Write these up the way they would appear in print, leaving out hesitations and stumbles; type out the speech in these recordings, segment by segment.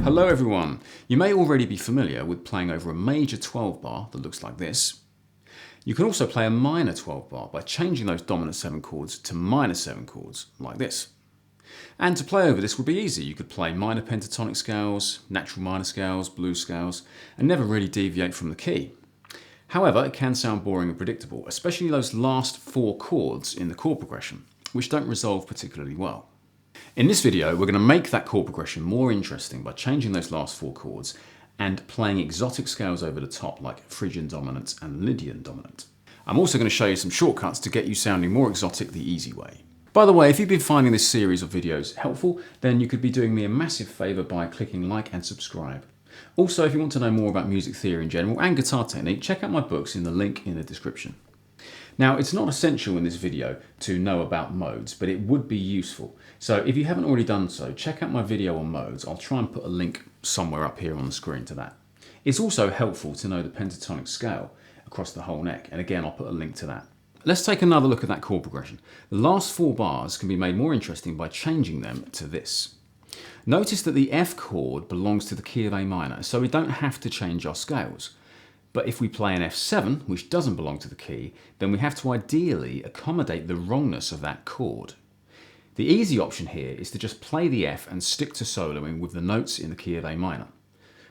Hello everyone! You may already be familiar with playing over a major 12 bar that looks like this. You can also play a minor 12 bar by changing those dominant 7 chords to minor 7 chords like this. And to play over this would be easy. You could play minor pentatonic scales, natural minor scales, blues scales, and never really deviate from the key. However, it can sound boring and predictable, especially those last 4 chords in the chord progression, which don't resolve particularly well. In this video, we're going to make that chord progression more interesting by changing those last 4 chords and playing exotic scales over the top like Phrygian dominant and Lydian dominant. I'm also going to show you some shortcuts to get you sounding more exotic the easy way. By the way, if you've been finding this series of videos helpful, then you could be doing me a massive favour by clicking like and subscribe. Also, if you want to know more about music theory in general and guitar technique, check out my books in the link in the description. Now, it's not essential in this video to know about modes, but it would be useful. So if you haven't already done so, check out my video on modes. I'll try and put a link somewhere up here on the screen to that. It's also helpful to know the pentatonic scale across the whole neck, and again, I'll put a link to that. Let's take another look at that chord progression. The last 4 bars can be made more interesting by changing them to this. Notice that the F chord belongs to the key of A minor, so we don't have to change our scales. But if we play an F7, which doesn't belong to the key, then we have to ideally accommodate the wrongness of that chord. The easy option here is to just play the F and stick to soloing with the notes in the key of A minor.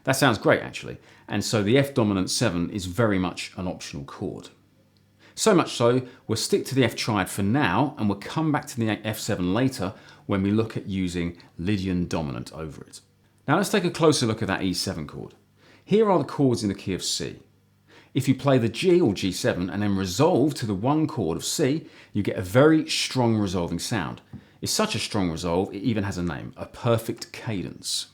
That sounds great actually, and so the F dominant 7 is very much an optional chord. So much so, we'll stick to the F triad for now, and we'll come back to the F7 later when we look at using Lydian dominant over it. Now let's take a closer look at that E7 chord. Here are the chords in the key of C. If you play the G or G7 and then resolve to the 1 chord of C, you get a very strong resolving sound. It's such a strong resolve, it even has a name, a perfect cadence.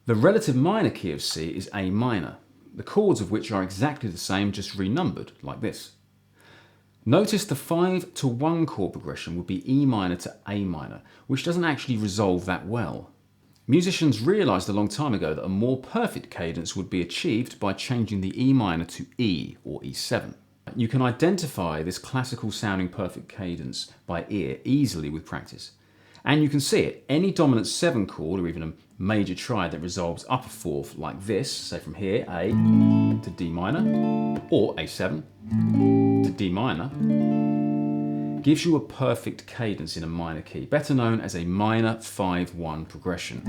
The relative minor key of C is A minor, the chords of which are exactly the same, just renumbered, like this. Notice the 5 to 1 chord progression would be E minor to A minor, which doesn't actually resolve that well. Musicians realised a long time ago that a more perfect cadence would be achieved by changing the E minor to E or E7. You can identify this classical sounding perfect cadence by ear easily with practice. And you can see it, any dominant 7 chord or even a major triad that resolves up a 4th like this, say from here, A to D minor, or A7 to D minor, gives you a perfect cadence in a minor key, better known as a minor 5-1 progression.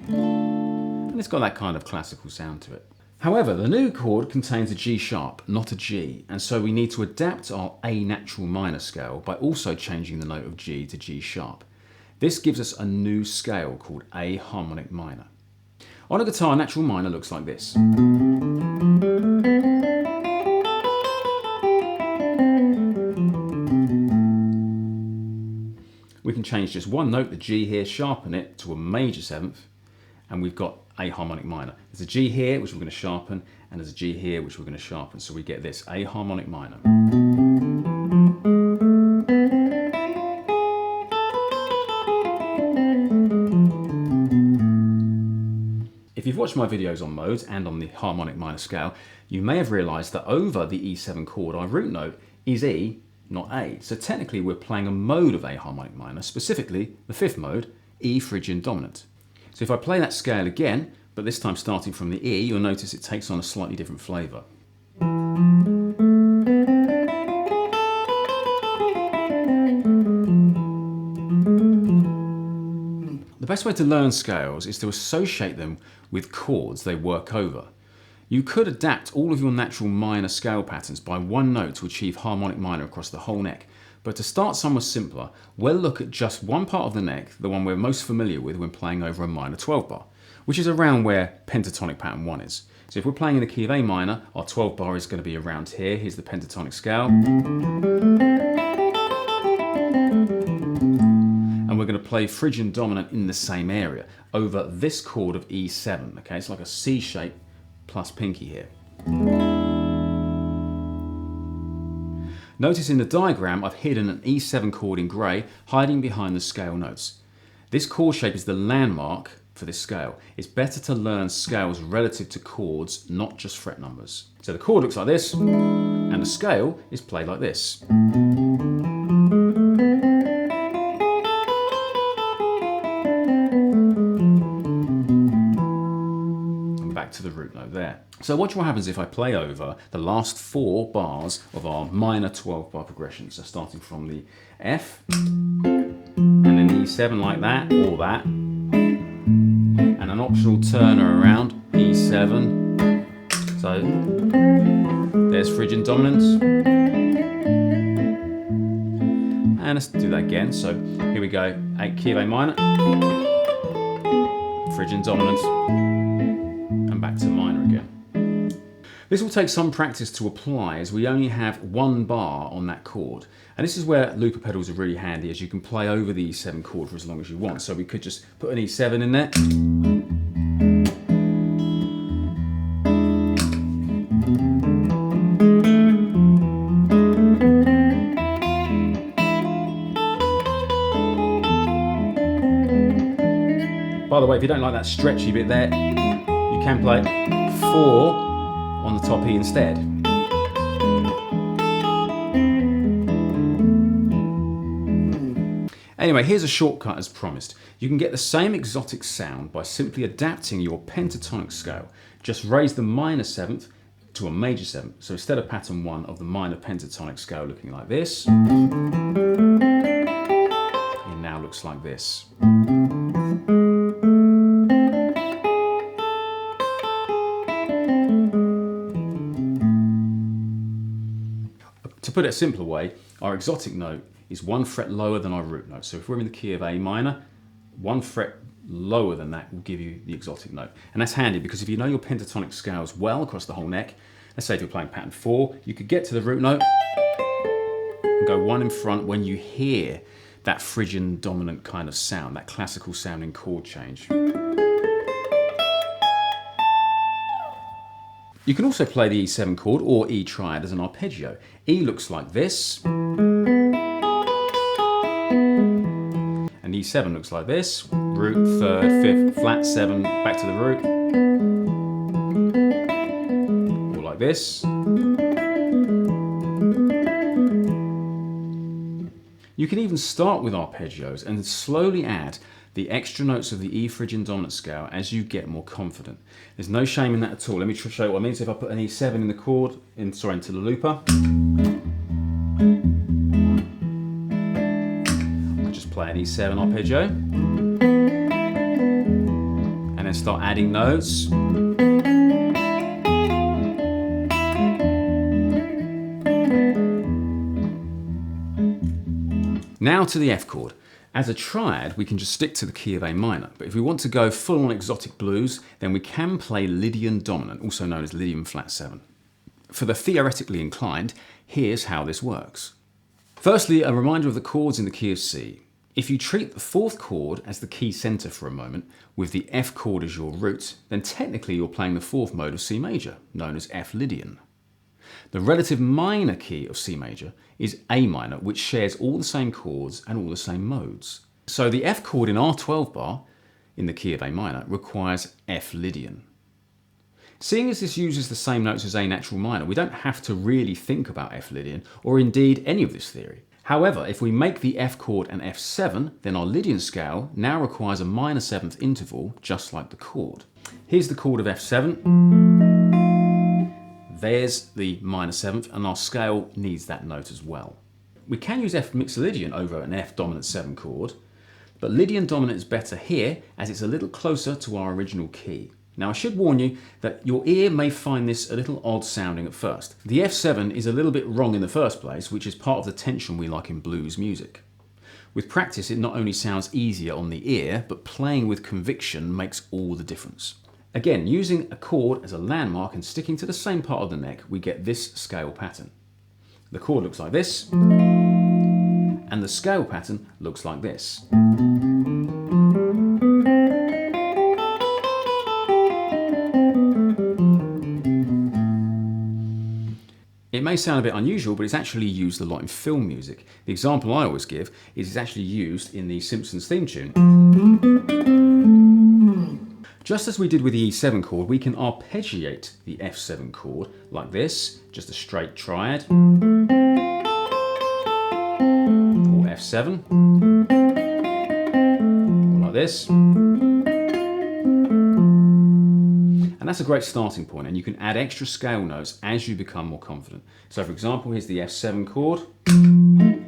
And it's got that kind of classical sound to it. However, the new chord contains a G sharp, not a G, and so we need to adapt our A natural minor scale by also changing the note of G to G sharp. This gives us a new scale called A harmonic minor. On a guitar, natural minor looks like this. We can change just one note, the G here, sharpen it to a major 7th, and we've got A harmonic minor. There's a G here, which we're going to sharpen, and there's a G here, which we're going to sharpen, so we get this, A harmonic minor. If you've watched my videos on modes and on the harmonic minor scale, you may have realised that over the E7 chord, our root note is E, not A. So technically we're playing a mode of A harmonic minor, specifically the 5th mode, E Phrygian dominant. So if I play that scale again, but this time starting from the E, you'll notice it takes on a slightly different flavour. The best way to learn scales is to associate them with chords they work over. You could adapt all of your natural minor scale patterns by one note to achieve harmonic minor across the whole neck. But to start somewhere simpler, we'll look at just one part of the neck, the one we're most familiar with when playing over a minor 12 bar, which is around where pentatonic pattern 1 is. So if we're playing in the key of A minor, our 12 bar is going to be around here. Here's the pentatonic scale. And we're going to play Phrygian dominant in the same area, over this chord of E7. Okay, it's like a C shape plus pinky here. Notice in the diagram I've hidden an E7 chord in grey, hiding behind the scale notes. This chord shape is the landmark for this scale. It's better to learn scales relative to chords, not just fret numbers. So the chord looks like this, and the scale is played like this. And back to the root note there. So watch what happens if I play over the last 4 bars of our minor 12-bar progression. So starting from the F, and then the E7 like that, or that, and an optional turner around, E7. So there's Phrygian dominance. And let's do that again. So here we go, key of A minor, Phrygian dominance, and back to minor again. This will take some practice to apply, as we only have 1 bar on that chord. And this is where looper pedals are really handy, as you can play over the E7 chord for as long as you want. So we could just put an E7 in there. By the way, if you don't like that stretchy bit there, you can play 4 on the top E instead. Anyway, here's a shortcut as promised. You can get the same exotic sound by simply adapting your pentatonic scale. Just raise the minor 7th to a major 7th. So instead of pattern 1 of the minor pentatonic scale looking like this, it now looks like this. To put it a simpler way, our exotic note is 1 fret lower than our root note. So if we're in the key of A minor, 1 fret lower than that will give you the exotic note. And that's handy because if you know your pentatonic scales well across the whole neck, let's say if you're playing pattern 4, you could get to the root note and go 1 in front when you hear that Phrygian dominant kind of sound, that classical sounding chord change. You can also play the E7 chord or E triad as an arpeggio. E looks like this, and E7 looks like this. Root, 3rd, 5th, flat 7, back to the root. Or like this. You can even start with arpeggios and slowly add the extra notes of the E Phrygian dominant scale as you get more confident. There's no shame in that at all. Let me show you what I mean. So if I put an E7 in the chord, into the looper, I just play an E7 arpeggio, and then start adding notes. Now to the F chord. As a triad, we can just stick to the key of A minor, but if we want to go full on exotic blues, then we can play Lydian dominant, also known as Lydian flat 7. For the theoretically inclined, here's how this works. Firstly, a reminder of the chords in the key of C. If you treat the 4th chord as the key center for a moment, with the F chord as your root, then technically you're playing the 4th mode of C major, known as F Lydian. The relative minor key of C major is A minor, which shares all the same chords and all the same modes. So the F chord in our 12 bar, in the key of A minor, requires F Lydian. Seeing as this uses the same notes as A natural minor, we don't have to really think about F Lydian, or indeed any of this theory. However, if we make the F chord an F7, then our Lydian scale now requires a minor 7th interval, just like the chord. Here's the chord of F7. There's the minor 7th, and our scale needs that note as well. We can use F mixed Lydian over an F dominant 7 chord, but Lydian dominant is better here as it's a little closer to our original key. Now I should warn you that your ear may find this a little odd sounding at first. The F7 is a little bit wrong in the first place, which is part of the tension we like in blues music. With practice, it not only sounds easier on the ear, but playing with conviction makes all the difference. Again, using a chord as a landmark and sticking to the same part of the neck, we get this scale pattern. The chord looks like this, and And the scale pattern looks like this. It may sound a bit unusual, but it's actually used a lot in film music. The example I always give is it's actually used in the Simpsons theme tune. Just as we did with the E7 chord, we can arpeggiate the F7 chord like this, just a straight triad, or F7, or like this. And that's a great starting point, and you can add extra scale notes as you become more confident. So for example, here's the F7 chord. And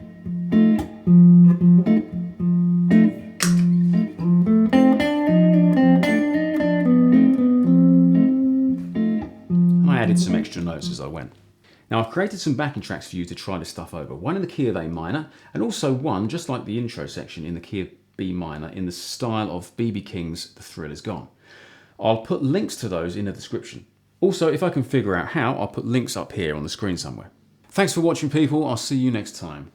I added some extra notes as I went. Now I've created some backing tracks for you to try this stuff over. One in the key of A minor, and also one, just like the intro section, in the key of B minor, in the style of B.B. King's The Thrill Is Gone. I'll put links to those in the description. Also, if I can figure out how, I'll put links up here on the screen somewhere. Thanks for watching, people. I'll see you next time.